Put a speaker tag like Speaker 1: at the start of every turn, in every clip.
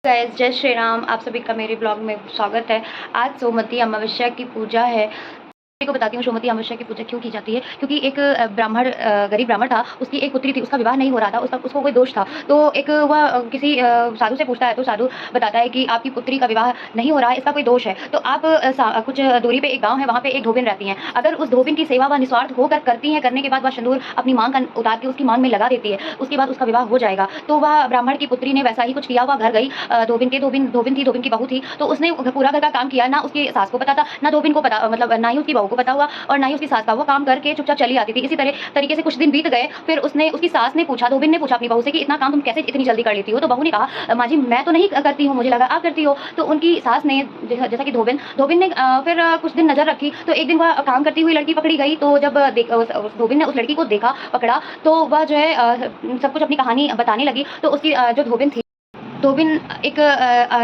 Speaker 1: Guys, जय श्री राम। आप सभी का मेरे ब्लॉग में स्वागत है। आज सोमवती अमावस्या की पूजा है। को बताती हूँ सोमवती अमावस्या की पूजा क्यों की जाती है। क्योंकि एक गरीब ब्राह्मण था, उसकी एक पुत्री थी, उसका विवाह नहीं हो रहा था, उसको कोई दोष था। तो एक वह किसी साधु से पूछता है, तो साधु बताता है कि आपकी पुत्री का विवाह नहीं हो रहा है, इसका कोई दोष है। तो आप कुछ दूरी पे एक गाँव है, वहाँ पे एक धोबिन रहती हैं। अगर उस धोबिन की सेवा वह निस्वार्थ होकर करती हैं, करने के बाद वह सिंदूर अपनी मांग का उतार के उसकी मांग में लगा देती है, उसके बाद उसका विवाह हो जाएगा। तो वह ब्राह्मण की पुत्री ने वैसा ही कुछ किया। वह घर गई, धोबिन की बहू थी, तो उसने पूरा घर का काम किया। ना उसकी सास को पता था, ना धोबिन को पता, मतलब ना ही उसकी बहू को पता हुआ और ना ही उसकी सास का। वो काम करके चुपचाप चली आती थी। इसी तरीके से कुछ दिन बीत गए। फिर उसकी सास ने पूछा, धोबिन ने पूछा अपनी बहू से कि इतना काम तुम कैसे इतनी जल्दी कर लेती हो। तो बहू ने कहा, माँ जी मैं तो नहीं करती हूँ, मुझे लगा आप करती हो। तो उनकी सास ने, जैसा कि धोबिन ने फिर कुछ दिन नजर रखी। तो एक दिन वह काम करती हुई लड़की पकड़ी गई। तो जब धोबिन ने उस लड़की को देखा, पकड़ा, तो वह जो है सब कुछ अपनी कहानी बताने लगी। तो उसकी जो धोबिन थी, धोबिन एक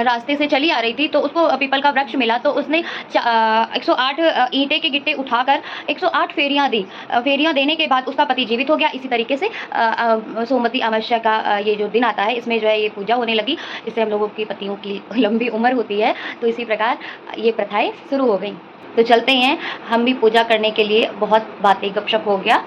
Speaker 1: रास्ते से चली आ रही थी, तो उसको पीपल का वृक्ष मिला। तो उसने 108 ईंटे के गिट्टे उठाकर 108 फेरियां दी। फेरियां देने के बाद उसका पति जीवित हो गया। इसी तरीके से सोमवती अमावस्या का ये जो दिन आता है, इसमें जो है ये पूजा होने लगी। इससे हम लोगों की पतियों की लंबी उम्र होती है। तो इसी प्रकार ये प्रथाएं शुरू हो गई। तो चलते हैं हम भी पूजा करने के लिए। बहुत बातें गपशप हो गया।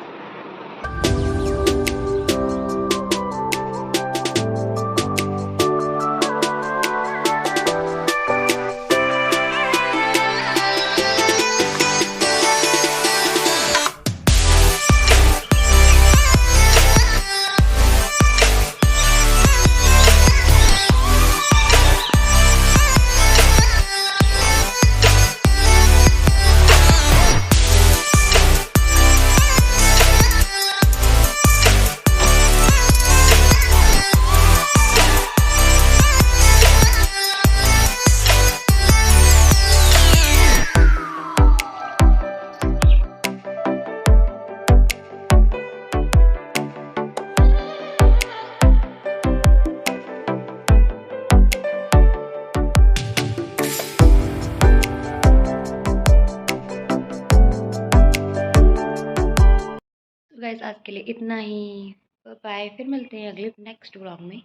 Speaker 1: गाइस, आज के लिए इतना ही। बाय। फिर मिलते हैं अगले नेक्स्ट व्लॉग में।